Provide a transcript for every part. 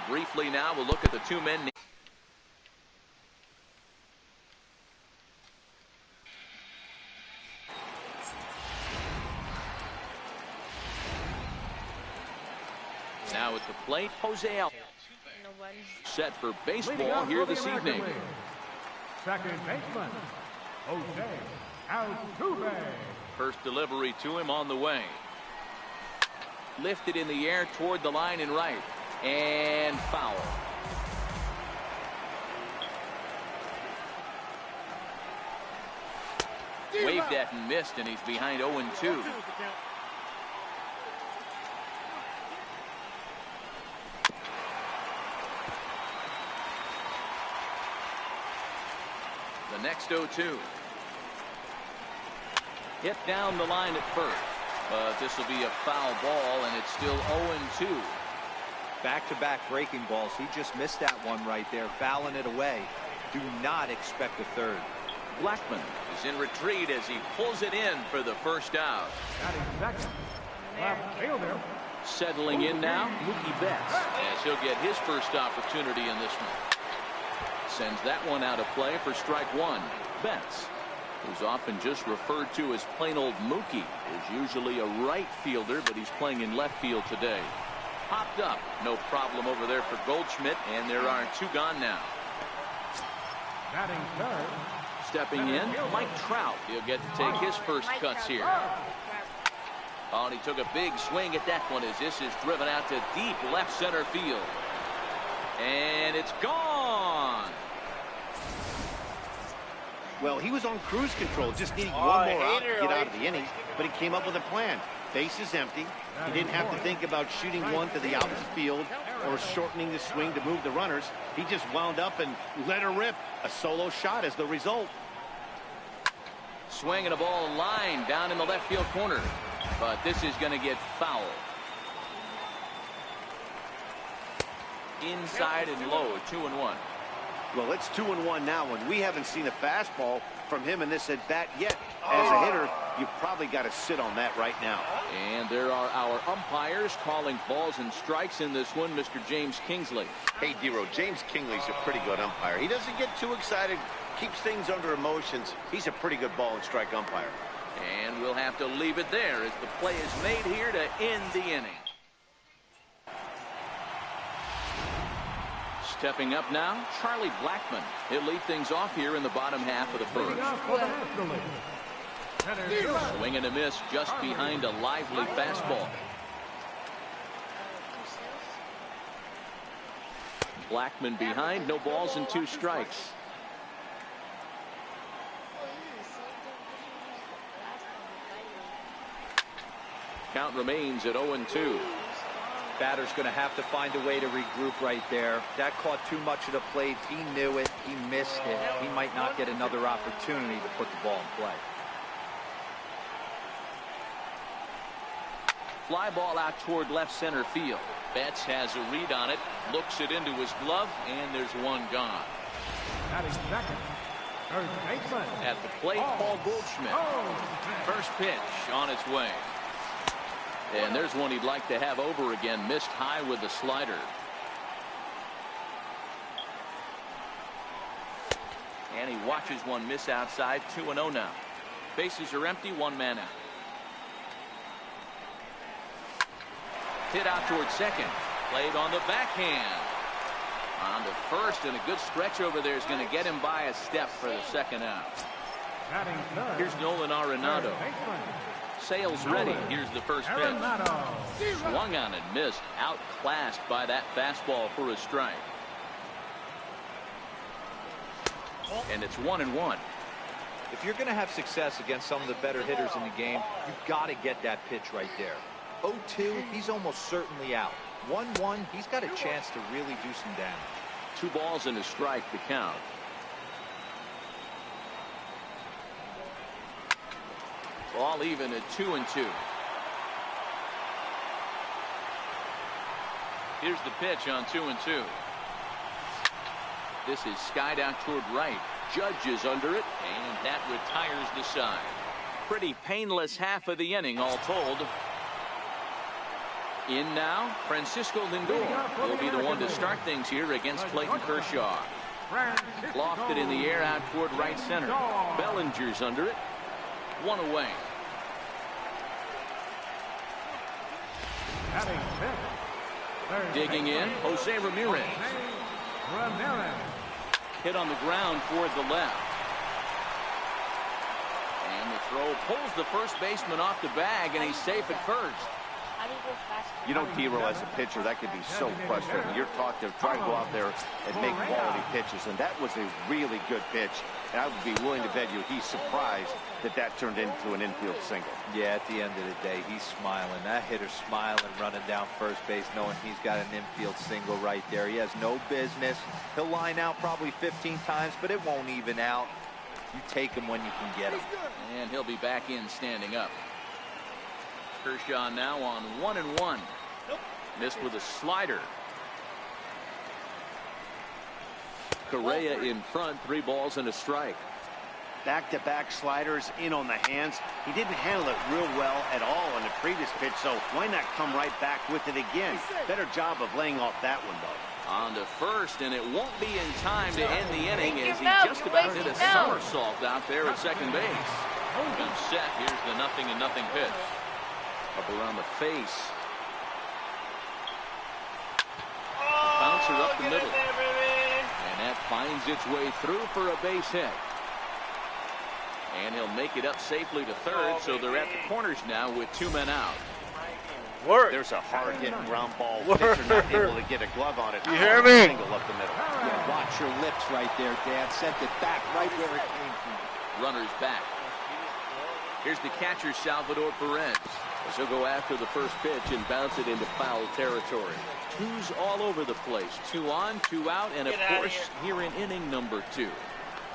Briefly now, we'll look at the two men. Now at the plate, Jose Al. Set for baseball here this evening. Second baseman, Jose Altuve. First delivery to him on the way. Lifted in the air toward the line and right. And foul. Waved at and missed, and he's behind 0-2. The next 0-2. Hit down the line at first. But this will be a foul ball, and it's still 0-2. Back-to-back breaking balls. He just missed that one right there, fouling it away. Do not expect a third. Blackmon is in retreat as he pulls it in for the first out. Second, left fielder. Settling in now, Mookie Betts, as he'll get his first opportunity in this one. Sends that one out of play for strike one. Betts, who's often just referred to as plain old Mookie, is usually a right fielder, but he's playing in left field today. Popped up, no problem over there for Goldschmidt, and there are two gone now. Batting third. Stepping in, Mike Trout. He'll get to take his first cuts here. Oh, and he took a big swing at that one as this is driven out to deep left center field. And it's gone. Well, he was on cruise control, just needing one more out to get out of the inning, but he came up with a plan. Base is empty. He didn't have to think about shooting one to the outfield or shortening the swing to move the runners. He just wound up and let her rip. A solo shot as the result. Swing and a ball line down in the left field corner. But this is going to get fouled. Inside and low, 2-1. Well, it's 2-1 now, and we haven't seen a fastball from him in this at bat yet. As a hitter, you've probably got to sit on that right now. And there are our umpires calling balls and strikes in this one. Mr. James Kingsley. Hey, Dero, James Kingsley's a pretty good umpire. He doesn't get too excited, keeps things under emotions. He's a pretty good ball and strike umpire. And we'll have to leave it there as the play is made here to end the inning. Stepping up now, Charlie Blackmon. He'll lead things off here in the bottom half of the first. Swing and a miss just behind a lively fastball. Blackmon behind, no balls and 2 strikes. Count remains at 0-2. Batter's going to have to find a way to regroup right there. That caught too much of the plate. He knew it. He missed it. He might not get another opportunity to put the ball in play. Fly ball out toward left center field. Betts has a read on it, looks it into his glove, and there's one gone. Batting second, third baseman. At the plate, Paul Goldschmidt. First pitch on its way. And there's one he'd like to have over again. Missed high with the slider. And he watches one miss outside. 2-0 now. Bases are empty. One man out. Hit out toward second. Played on the backhand. On to first, and a good stretch over there is going to get him by a step for the second out. Here's Nolan Arenado. Sales ready. Here's the first pitch. Swung on and missed. Outclassed by that fastball for a strike. And it's 1-1. If you're going to have success against some of the better hitters in the game, you've got to get that pitch right there. 0-2, he's almost certainly out. 1-1, he's got a chance to really do some damage. 2 balls and a strike to count. All even at 2-2. Here's the pitch on 2-2. This is skied out toward right. Judge is under it, and that retires the side. Pretty painless half of the inning all told. In now, Francisco Lindor will be the one to start things here against Clayton Kershaw. Lofted in the air out toward right center. Bellinger's under it. One away. Digging in, Jose Ramirez. Hit on the ground toward the left. And the throw pulls the first baseman off the bag, and he's safe at first. You know, T-Row, as a pitcher, that could be so frustrating. You're taught to try to go out there and make quality pitches, and that was a really good pitch. And I would be willing to bet you he's surprised that that turned into an infield single. Yeah, at the end of the day, he's smiling. That hitter's smiling, running down first base, knowing he's got an infield single right there. He has no business. He'll line out probably 15 times, but it won't even out. You take him when you can get him. And he'll be back in standing up. Kershaw now on 1-1. Missed with a slider. Correa in front, 3 balls and a strike. Back-to-back sliders in on the hands. He didn't handle it real well at all on the previous pitch, so why not come right back with it again? Better job of laying off that one, though. On to first, and it won't be in time to end the inning as he just about did a somersault out there at second base. Good set. Here's the 0-0 pitch. Up around the face. Bouncer up the middle. And that finds its way through for a base hit. And he'll make it up safely to third, so they're at the corners now with 2 men out. There's a hard-hitting ground ball. Pitcher not able to get a glove on it. You hear me? Single up the middle. Yeah, watch your lips right there, Dad. Sent it back right where it came from. Runners back. Here's the catcher, Salvador Perez. As he'll go after the first pitch and bounce it into foul territory. 2s all over the place. 2 on, 2 out, and of course, here in inning number 2.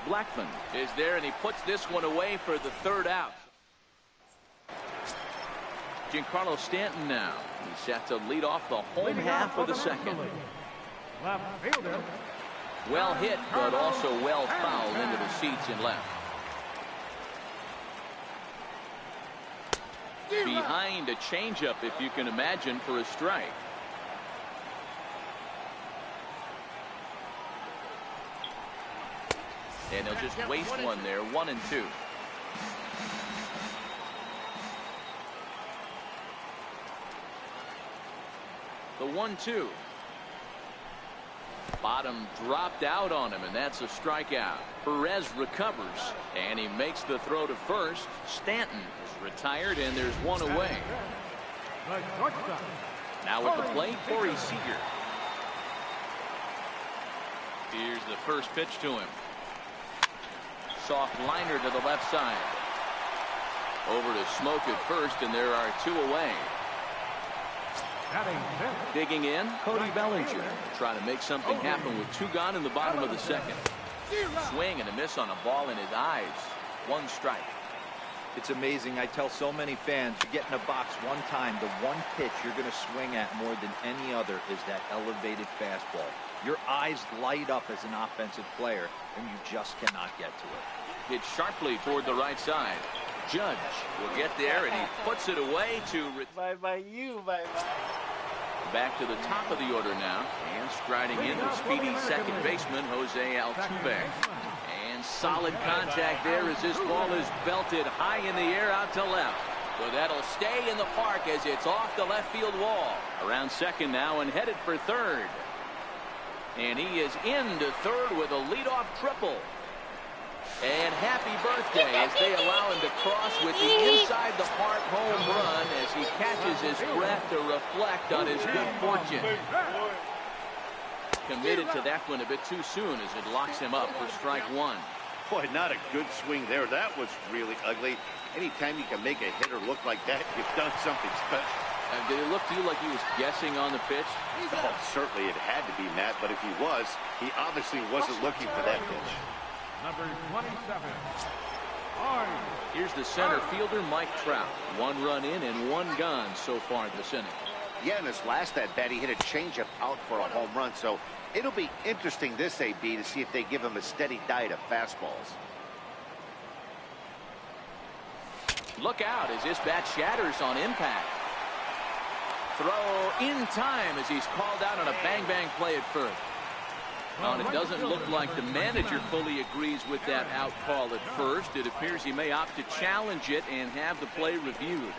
Blackmon is there, and he puts this one away for the 3rd out. Giancarlo Stanton now. He's set to lead off the home half of the second. Well hit, but also well fouled into the seats in left. Behind a changeup, if you can imagine, for a strike. And he'll just waste one there. 1-2. The 1-2. Bottom dropped out on him, and that's a strikeout. Perez recovers, and he makes the throw to first. Stanton is retired, and there's 1 away. Now at the plate, Corey Seager. Here's the first pitch to him. Soft liner to the left side. Over to Smoke at first, and there are 2 away. Digging in, Cody Bellinger. Trying to make something happen with 2 gone in the bottom of the second. Swing and a miss on a ball in his eyes. 1 strike. It's amazing. I tell so many fans, you get in a box one time, the one pitch you're going to swing at more than any other is that elevated fastball. Your eyes light up as an offensive player, and you just cannot get to it. Hit sharply toward the right side. Judge will get there, and he puts it away to... Bye-bye you, bye-bye. Back to the top of the order now, and striding in the speedy second baseman, Jose Altuve. And solid contact there as this ball is belted high in the air out to left. So that'll stay in the park as it's off the left field wall. Around second now and headed for third. And he is into third with a leadoff triple. And happy birthday as they allow him to cross with the inside the park home run as he catches his breath to reflect on his good fortune. Committed to that one a bit too soon as it locks him up for strike 1. Boy, not a good swing there. That was really ugly. Anytime you can make a hitter look like that, you've done something special. Did it look to you like he was guessing on the pitch? Oh, certainly it had to be, Matt, but if he was, he obviously wasn't looking for that pitch. Number 27. Here's the center fielder, Mike Trout. 1 run in and 1 gone so far this inning. Yeah, in his last at-bat, he hit a changeup out for a home run, so it'll be interesting this AB to see if they give him a steady diet of fastballs. Look out as this bat shatters on impact. Throw in time as he's called out on a bang-bang play at first. Well, and it doesn't look like the manager fully agrees with that out call at first. It appears he may opt to challenge it and have the play reviewed.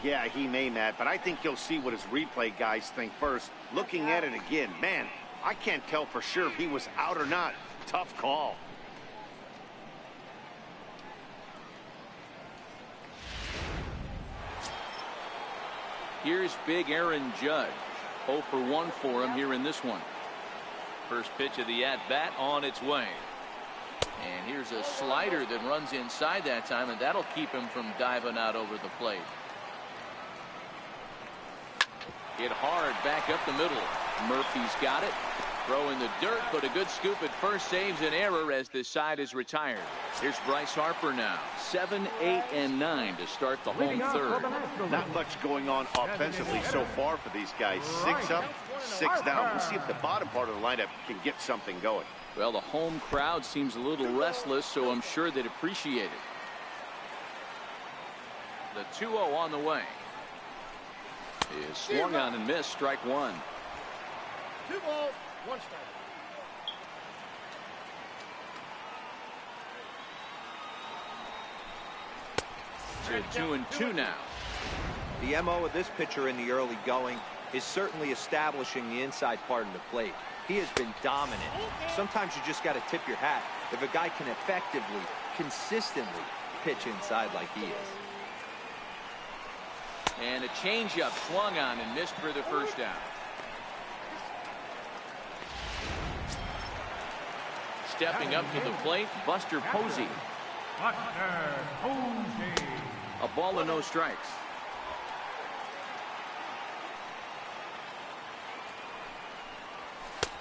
Yeah, he may, Matt, but I think he'll see what his replay guys think first. Looking at it again, man, I can't tell for sure if he was out or not. Tough call. Here's big Aaron Judge. 0 for 1 for him here in this one. First pitch of the at-bat on its way. And here's a slider that runs inside that time, and that'll keep him from diving out over the plate. Hit hard back up the middle. Murphy's got it. Throw in the dirt, but a good scoop at first saves an error as this side is retired. Here's Bryce Harper now. 7, 8, and 9 to start the home third. Not much going on offensively so far for these guys. 6 up, 6 down. We'll see if the bottom part of the lineup can get something going. Well, the home crowd seems a little restless, so I'm sure they'd appreciate it. The 2-0 on the way. Is swung on and missed. Strike one. 2 balls, 1 strike. To 2 and 2 now. The MO of this pitcher in the early going is certainly establishing the inside part of the plate. He has been dominant. Sometimes you just got to tip your hat if a guy can effectively, consistently pitch inside like he is. And a changeup swung on and missed for the first down. Stepping up to the plate, Buster Posey. Buster Posey. A ball and no strikes.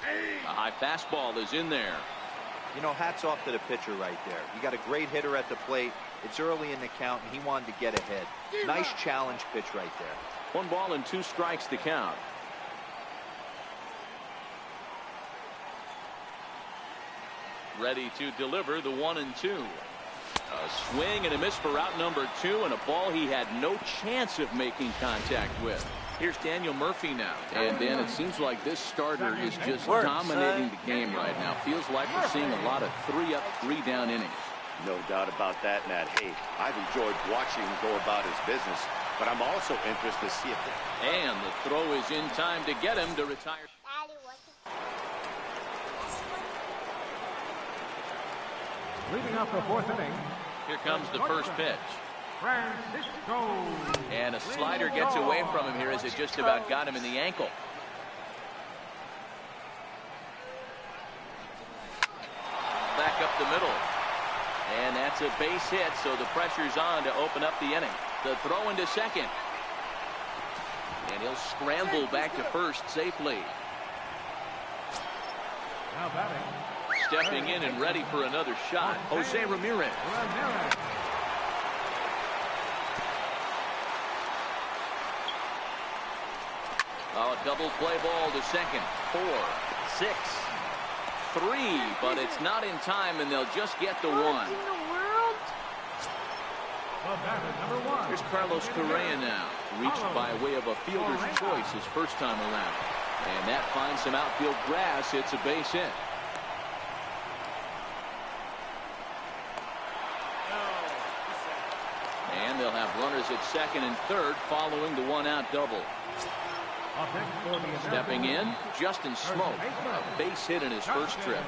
A high fastball is in there. You know, hats off to the pitcher right there. You got a great hitter at the plate. It's early in the count, and he wanted to get ahead. Nice challenge pitch right there. 1 ball and 2 strikes to count. Ready to deliver the 1 and 2. A swing and a miss for route number 2, and a ball he had no chance of making contact with. Here's Daniel Murphy now. And Dan, it seems like this starter is just dominating the game right now. Feels like we're seeing a lot of 3 up, 3 down innings. No doubt about that, Matt. Hey, I've enjoyed watching him go about his business, but I'm also interested to see if... And the throw is in time to get him to retire. Leading off the 4th inning. Here comes the first pitch. Francisco. And a slider gets away from him here as it just about got him in the ankle. Back up the middle. And that's a base hit, so the pressure's on to open up the inning. The throw into second. And he'll scramble back to first safely. Now batting. Stepping in and ready for another shot, Jose Ramirez. Oh, a double play ball to second. 4, 6, 3, but it's not in time, and they'll just get the 1. Number 1. Here's Carlos Correa now. Reached by way of a fielder's choice his first time around. And that finds some outfield grass. It's a base hit. And they'll have runners at second and third following the 1-out double. Stepping in, Justin Smoak, a base hit in his first trip.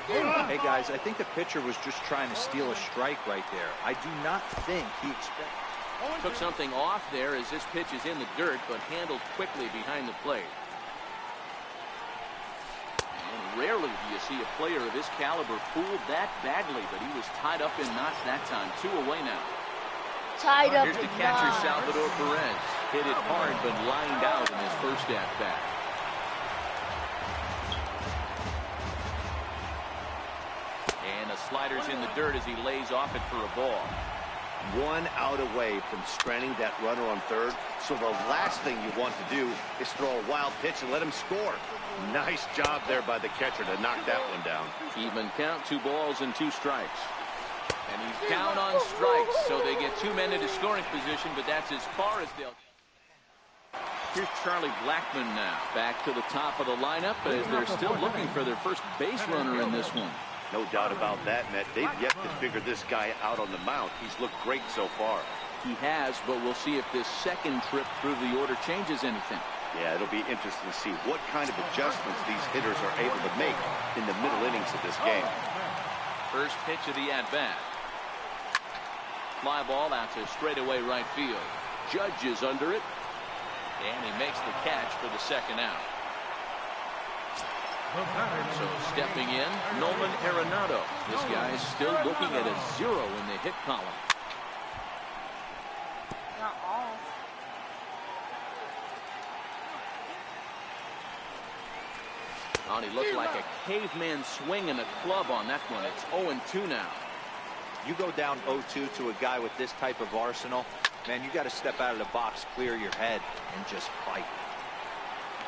Hey, guys, I think the pitcher was just trying to steal a strike right there. I do not think he expected. Took something off there as this pitch is in the dirt, but handled quickly behind the plate. And rarely do you see a player of his caliber fooled that badly, but he was tied up in knots that time. 2 away now. Here's the catcher, Salvador Perez. Hit it hard, but lined out in his first at-bat. And a slider's in the dirt as he lays off it for a ball. 1 out away from stranding that runner on third. So the last thing you want to do is throw a wild pitch and let him score. Nice job there by the catcher to knock that one down. Even count, 2 balls and 2 strikes. And he's down on strikes, so they get 2 men into scoring position, but that's as far as they'll. Here's Charlie Blackmon now. Back to the top of the lineup as they're still looking for their first base runner in this one. No doubt about that, Matt. They've yet to figure this guy out on the mound. He's looked great so far. He has, but we'll see if this second trip through the order changes anything. Yeah, it'll be interesting to see what kind of adjustments these hitters are able to make in the middle innings of this game. First pitch of the at-bat. Fly ball out to straightaway right field. Judge is under it, and he makes the catch for the second out. So stepping in, Nolan Arenado. This guy is still looking at a 0 in the hit column. Not all. Oh, he looked like a caveman swinging a club on that one. It's 0-2 now. You go down 0-2 to a guy with this type of arsenal, man, you got to step out of the box, clear your head, and just fight.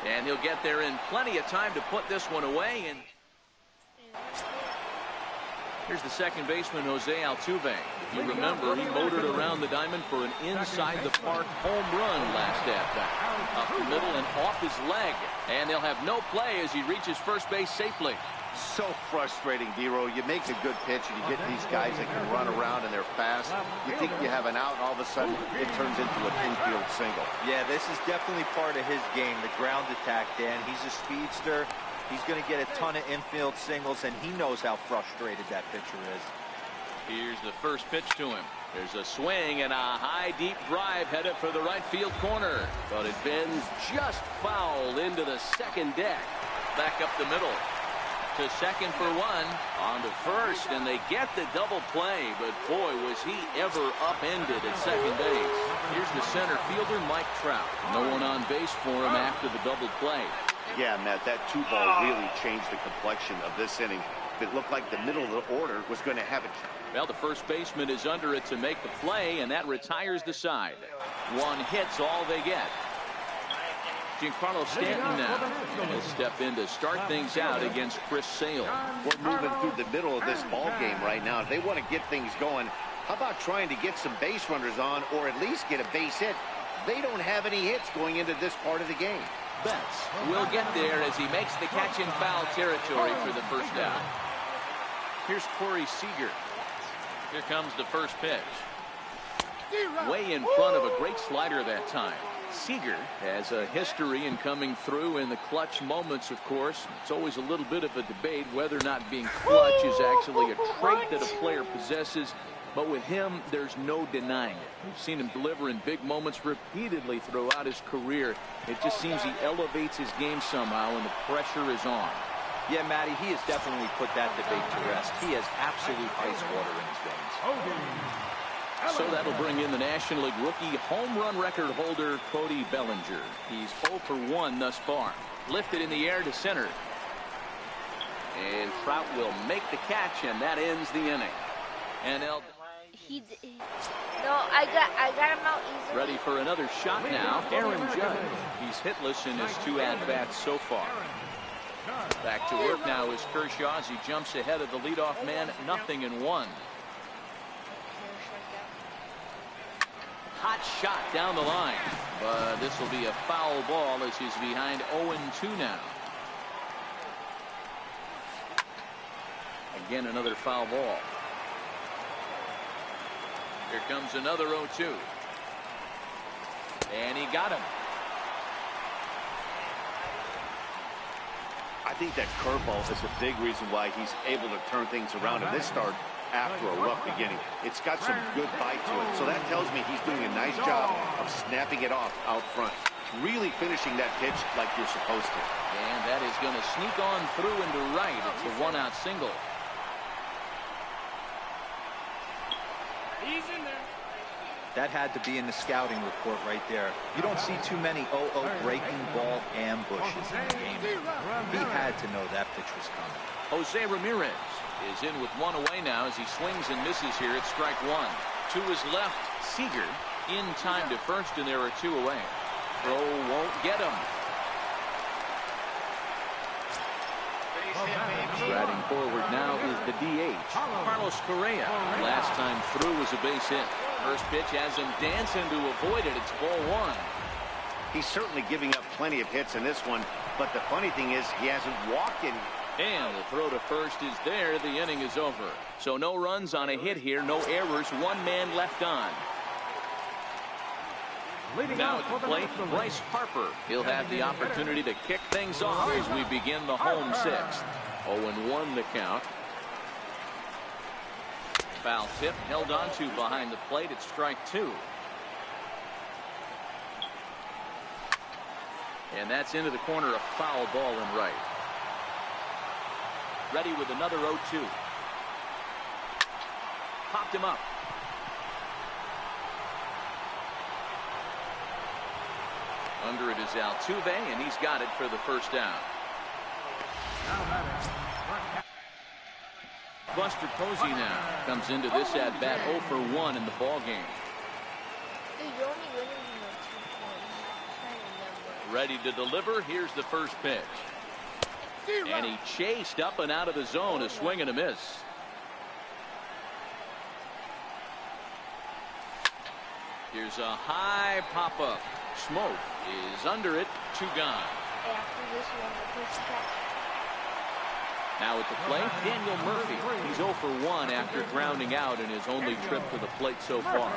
And he'll get there in plenty of time to put this one away. And here's the second baseman, Jose Altuve. You remember he motored around the diamond for an inside-the-park home run last at-bat. Up the middle and off his leg. And they'll have no play as he reaches first base safely. So frustrating, Dero. You make a good pitch and you get these guys that can run around and they're fast. You think you have an out, and all of a sudden it turns into an infield single. Yeah, this is definitely part of his game, the ground attack, Dan. He's a speedster. He's going to get a ton of infield singles, and he knows how frustrated that pitcher is. Here's the first pitch to him. There's a swing and a high, deep drive headed for the right field corner. But it bends just foul into the second deck. Back up the middle. To second for one. On to first, and they get the double play. But boy, was he ever upended at second base. Here's the center fielder, Mike Trout. No one on base for him after the double play. Yeah, Matt, that 2-ball really changed the complexion of this inning. It looked like the middle of the order was going to have it. Well, the first baseman is under it to make the play, and that retires the side. One hit's all they get. Giancarlo Stanton now will step in to start things out against Chris Sale. We're moving through the middle of this ball game right now. If they want to get things going, how about trying to get some base runners on or at least get a base hit? They don't have any hits going into this part of the game. Betts will get there as he makes the catch in foul territory for the first down. Here's Corey Seager. Here comes the first pitch. Way in front of a great slider that time. Seager has a history in coming through in the clutch moments, of course. It's always a little bit of a debate whether or not being clutch is actually a trait that a player possesses. But with him, there's no denying it. We've seen him deliver in big moments repeatedly throughout his career. It just seems he elevates his game somehow, and the pressure is on. Yeah, Matty, he has definitely put that debate to rest. He has absolute ice water in his veins. So that'll bring in the National League rookie home run record holder, Cody Bellinger. He's 0 for 1 thus far. Lifted in the air to center. And Trout will make the catch, and that ends the inning. And no, I got him out easily. Ready for another shot now, Aaron Judge. He's hitless in his 2 at-bats so far. Back to work now is Kershaw as he jumps ahead of the leadoff man, 0-1. Hot shot down the line, but this will be a foul ball as he's behind 0-2 now. Again, another foul ball. Here comes another 0-2. And he got him. I think that curveball is a big reason why he's able to turn things around in this start after a rough beginning. It's got some good bite to it, so that tells me he's doing a nice job of snapping it off out front. Really finishing that pitch like you're supposed to. And that is going to sneak on through into right. It's a 1-out single. He's in there. That had to be in the scouting report right there. You don't see too many 0-0 breaking ball ambushes in the game. He had to know that pitch was coming. Jose Ramirez is in with 1 away now as he swings and misses here at strike 1. To his left, Seager in time to first, and there are 2 away. Throw won't get him. Striding forward now is the DH, Carlos Correa. Last time through was a base hit. First pitch has him dancing to avoid it. It's ball one. He's certainly giving up plenty of hits in this one, but the funny thing is he hasn't walked any. And the throw to first is there. The inning is over. So no runs on a hit here, no errors, one man left on. Now at the plate, Bryce Harper. He'll have the opportunity to kick things off as we begin the home sixth. 0-1 the count. Foul tip held on to behind the plate. It's strike two. And that's into the corner, a foul ball and right. Ready with another 0-2. Popped him up. Under it is Altuve, and he's got it for the first down. Buster Posey now comes into this at-bat 0 for 1 in the ball game. Ready to deliver. Here's the first pitch. And he chased up and out of the zone, a swing and a miss. Here's a high pop-up. Smoke is under it. 2 gone. Now at the plate, Daniel Murphy. He's 0 for 1 after grounding out in his only trip to the plate so far.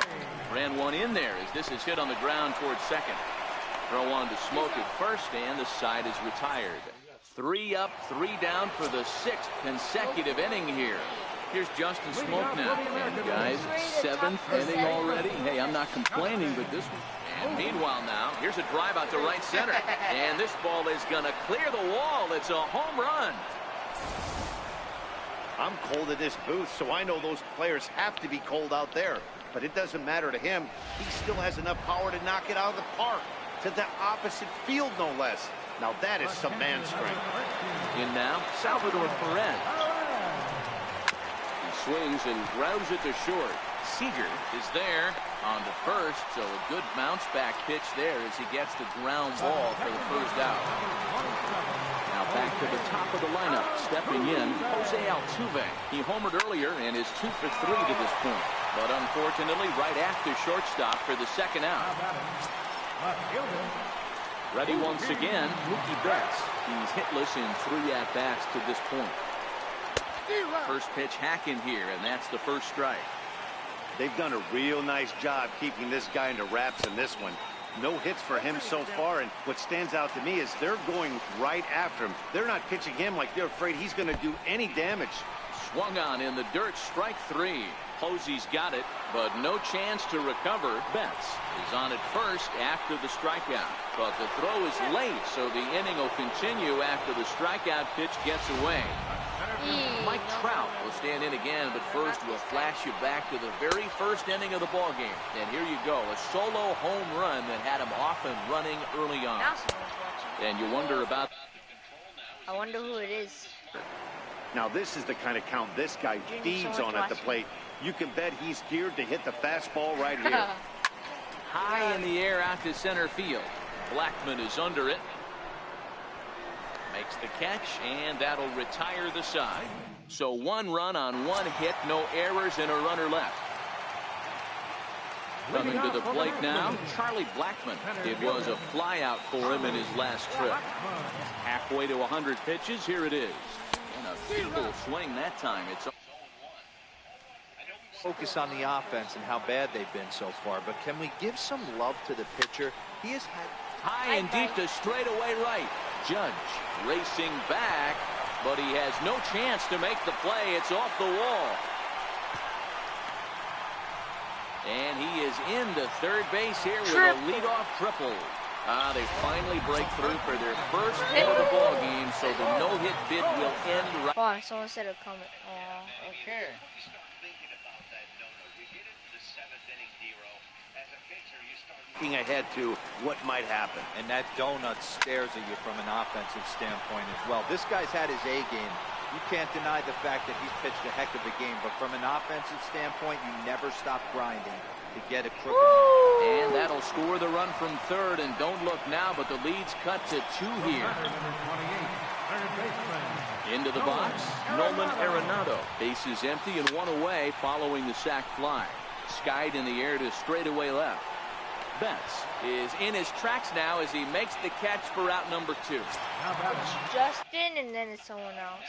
Ran one in there as this is hit on the ground towards second. Throw on to Smoke at first, and the side is retired. 3 up, 3 down for the 6th consecutive inning here. Here's Justin Smoke now. And guys, 7th inning already. Hey, I'm not complaining, but this one. And meanwhile now, here's a drive out to right center. And this ball is going to clear the wall. It's a home run. I'm cold in this booth, so I know those players have to be cold out there. But it doesn't matter to him. He still has enough power to knock it out of the park. To the opposite field, no less. Now that is some man strength. In now, Salvador Perez. He swings and grounds it to short. Seager is there on the first, so a good bounce back pitch there as he gets the ground ball for the first out. Now back to the top of the lineup, stepping in, Jose Altuve. He homered earlier and is 2 for 3 to this point, but unfortunately right after shortstop for the second out. Ready once again, Mookie Betts. He's hitless in 3 at-bats to this point. First pitch hacking here, and that's the first strike. They've done a real nice job keeping this guy into wraps in this one. No hits for him so far, and what stands out to me is they're going right after him. They're not pitching him like they're afraid he's going to do any damage. Swung on in the dirt, strike 3. Posey's got it, but no chance to recover. Betts is on at first after the strikeout, but the throw is late, so the inning will continue after the strikeout pitch gets away. Mike Trout will stand in again, but first we'll flash you back to the very first inning of the ball game. And here you go, a solo home run that had him off and running early on. And you wonder about. I wonder who it is. Now this is the kind of count this guy feeds on at the plate. You can bet he's geared to hit the fastball right here. High in the air out to center field. Blackmon is under it. Makes the catch, and that'll retire the side. So 1 run on 1 hit, no errors, and a runner left. Coming to the plate now, Charlie Blackmon. It was a flyout for him in his last trip. Halfway to 100 pitches, here it is. And a feeble swing that time. It's focus on the offense and how bad they've been so far, but can we give some love to the pitcher? He has had high and deep to straightaway right. Judge racing back, but he has no chance to make the play. It's off the wall. And he is into third base here with a leadoff triple. They finally break through for their first hit of the ball game, so the no-hit bid will end right. Oh, someone said a comment. Okay. Looking ahead to what might happen. And that donut stares at you from an offensive standpoint as well. This guy's had his A game. You can't deny the fact that he's pitched a heck of a game, but from an offensive standpoint, you never stop grinding to get a crooked. And that'll score the run from third, and don't look now, but the lead's cut to 2 here. Third baseman. Into the box, Nolan Arenado. Base is empty and one away following the sac fly. Skied in the air to straightaway left. Betts is in his tracks now as he makes the catch for out number 2. Now batting. It's Justin and then it's someone else.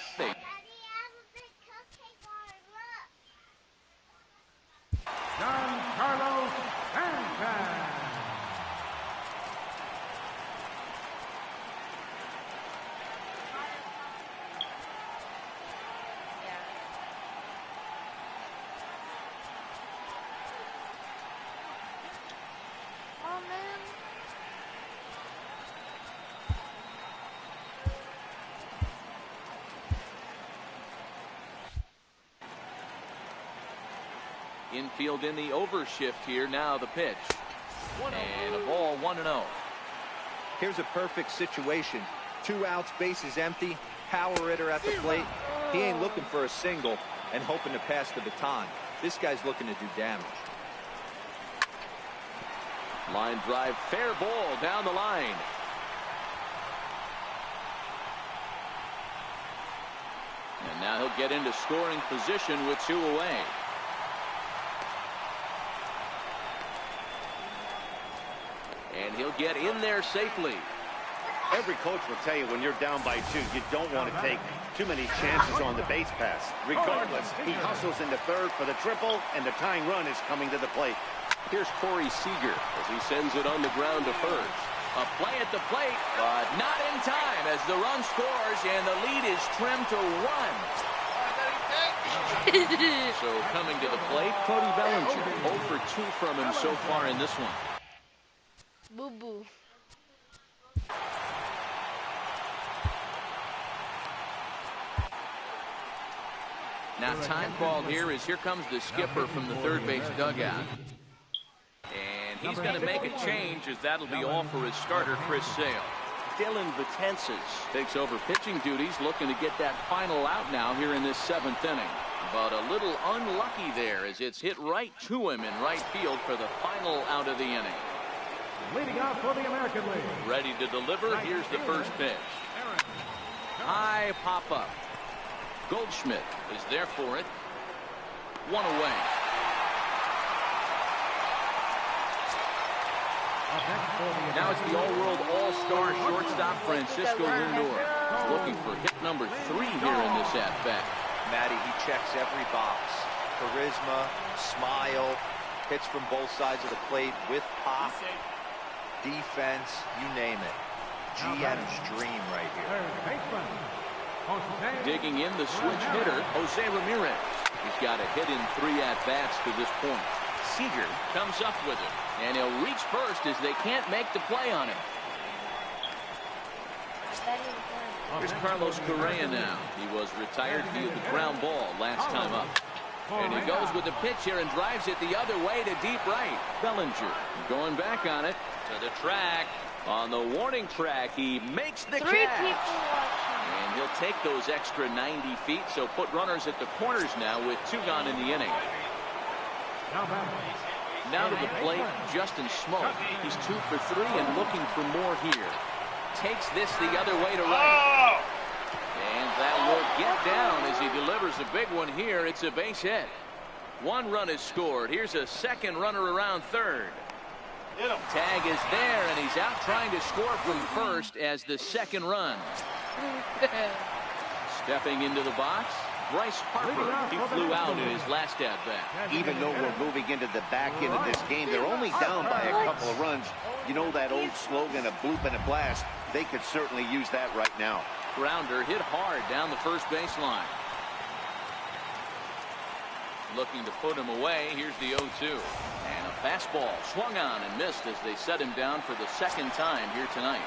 Giancarlo Stanton. Yeah. Oh man. Infield in the overshift here. Now the pitch. And a ball 1-0. Here's a perfect situation. 2 outs, bases empty, power hitter at the plate. He ain't looking for a single and hoping to pass the baton. This guy's looking to do damage. Line drive, fair ball down the line. And now he'll get into scoring position with 2 away. And he'll get in there safely. Every coach will tell you when you're down by 2, you don't want to take too many chances on the base pass. Regardless, he hustles into third for the triple, and the tying run is coming to the plate. Here's Corey Seager as he sends it on the ground to first. A play at the plate, but not in time as the run scores and the lead is trimmed to 1. So coming to the plate, Cody Bellinger. 0 for 2 from him so far in this one. Boo boo. Now time called here as here comes the skipper from the third base dugout. And he's going to make a change as that'll be all for his starter, Chris Sale. Dylan Betances takes over pitching duties, looking to get that final out now here in this 7th inning. But a little unlucky there as it's hit right to him in right field for the final out of the inning. Leading off for the American League. Ready to deliver. Here's the first pitch. High pop up. Goldschmidt is there for it. 1 away. Now it's the all-world all-star shortstop Francisco Lindor. He's looking for hit number 3 here in this at-bat. Matty, he checks every box. Charisma, smile, hits from both sides of the plate with pop, defense, you name it. GM's dream right here. Third baseman. Jose Digging in the switch hitter, Jose Ramirez. He's got a hit in 3 at-bats to this point. Seager comes up with it, and he'll reach first as they can't make the play on him. Here's Carlos Correa now. He was retired via the ground ball last time up. And he goes with the pitch here and drives it the other way to deep right. Bellinger going back on it to the track. On the warning track, he makes the 3 catch. people watching. And he'll take those extra 90 feet, so put runners at the corners now with 2 gone in the inning. Now to the plate, Justin Smoke. He's 2 for 3 and looking for more here. Takes this the other way to right. And that will get down as he delivers a big one here. It's a base hit. 1 run is scored. Here's a second runner around third. Tag is there, and he's out trying to score from first as the second run. Stepping into the box, Bryce Harper. He flew out in his last at-bat. Even though we're moving into the back end of this game, they're only down by a couple of runs. You know that old slogan, a bloop and a blast? They could certainly use that right now. Grounder hit hard down the first baseline. Looking to put him away. Here's the 0-2. And a fastball swung on and missed as they set him down for the second time here tonight.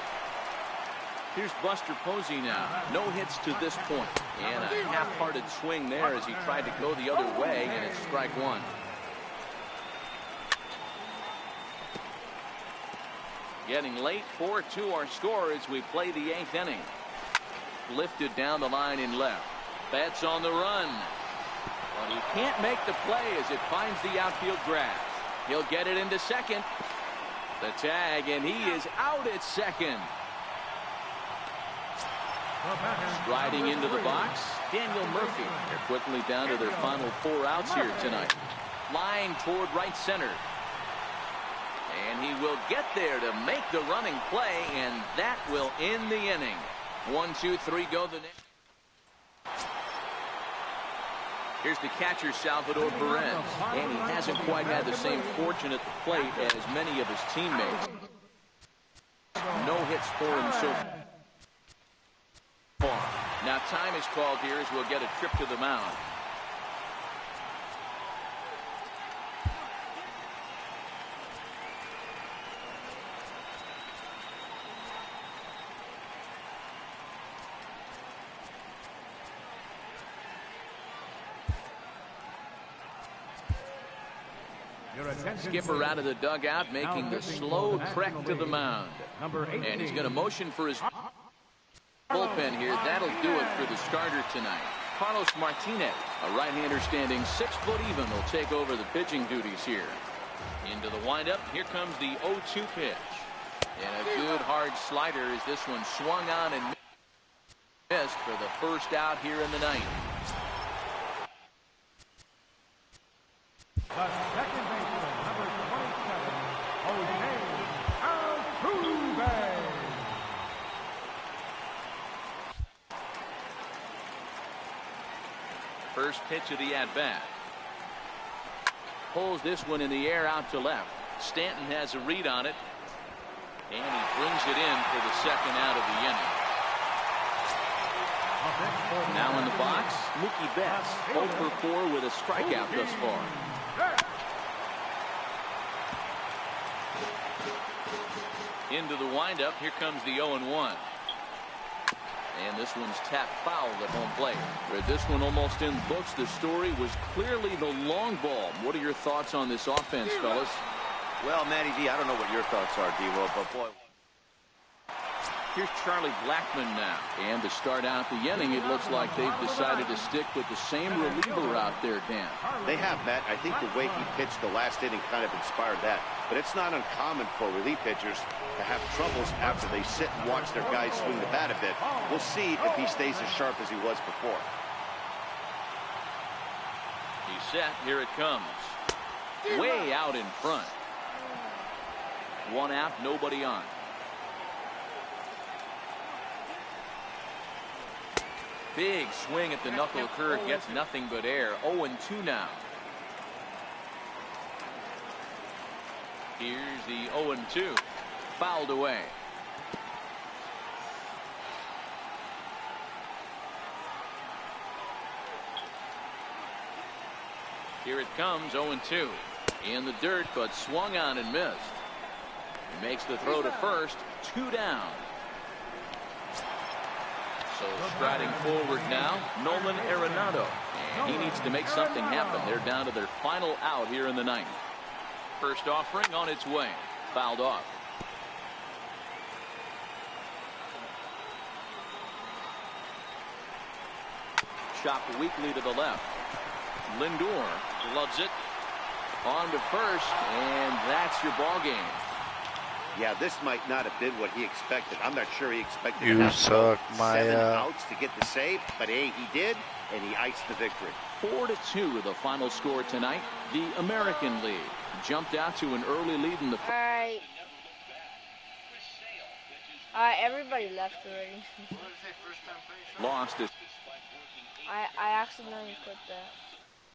Here's Buster Posey now. No hits to this point. And a half-hearted swing there as he tried to go the other way, and it's strike 1. Getting late, 4-2 our score as we play the 8th inning. Lifted down the line in left. Betts on the run. But he can't make the play as it finds the outfield grass. He'll get it into second. The tag, and he is out at second. Striding into the box, Daniel Murphy. They're quickly down to their final 4 outs here tonight. Flying toward right center. And he will get there to make the running play, and that will end the inning. 1, 2, 3, go the next. Here's the catcher, Salvador Perez. And he hasn't quite had the same fortune at the plate as many of his teammates. No hits for him so far. Now time is called here as we'll get a trip to the mound. Skipper out of the dugout, making the slow trek to the mound. And he's going to motion for his bullpen here. That'll do it for the starter tonight. Carlos Martinez, a right-hander standing 6 foot even, will take over the pitching duties here. Into the windup. Here comes the 0-2 pitch. And a good hard slider as this one swung on and missed for the first out here in the ninth. The second baseman, number 27, Jose Altuve. First pitch of the at-bat. Pulls this one in the air out to left. Stanton has a read on it. And he brings it in for the second out of the inning. Now in the box, Mookie Betts, 0 for 4 with a strikeout thus far. Into the windup. Here comes the 0-1. And this one's tapped foul at home plate. With this one almost in the books, the story was clearly the long ball. What are your thoughts on this offense, fellas? Well, Matty D, I don't know what your thoughts are, D-Will, but boy. Here's Charlie Blackmon now. And to start out the inning, it looks like they've decided to stick with the same reliever out there, Dan. They have, Matt. I think the way he pitched the last inning kind of inspired that. But it's not uncommon for relief pitchers to have troubles after they sit and watch their guys swing the bat a bit. We'll see if he stays as sharp as he was before. He's set. Here it comes. Way out in front. 1 out, nobody on. Big swing at the knuckle curve, gets nothing but air. 0-2 now. Here's the 0-2. Fouled away. Here it comes, 0-2. In the dirt, but swung on and missed. He makes the throw to first. 2 down. So striding forward now, Nolan Arenado. And he needs to make something happen. They're down to their final out here in the ninth. First offering on its way. Fouled off. Chopped weakly to the left. Lindor loves it. On to first, and that's your ball game. Yeah, this might not have been what he expected. I'm not sure he expected You to have suck, 7 Maya. outs to get the save, but hey, he did, and he iced the victory. 4-2 the final score tonight. The American League jumped out to an early lead in the. Alright, everybody left already. Lost it. I accidentally put that.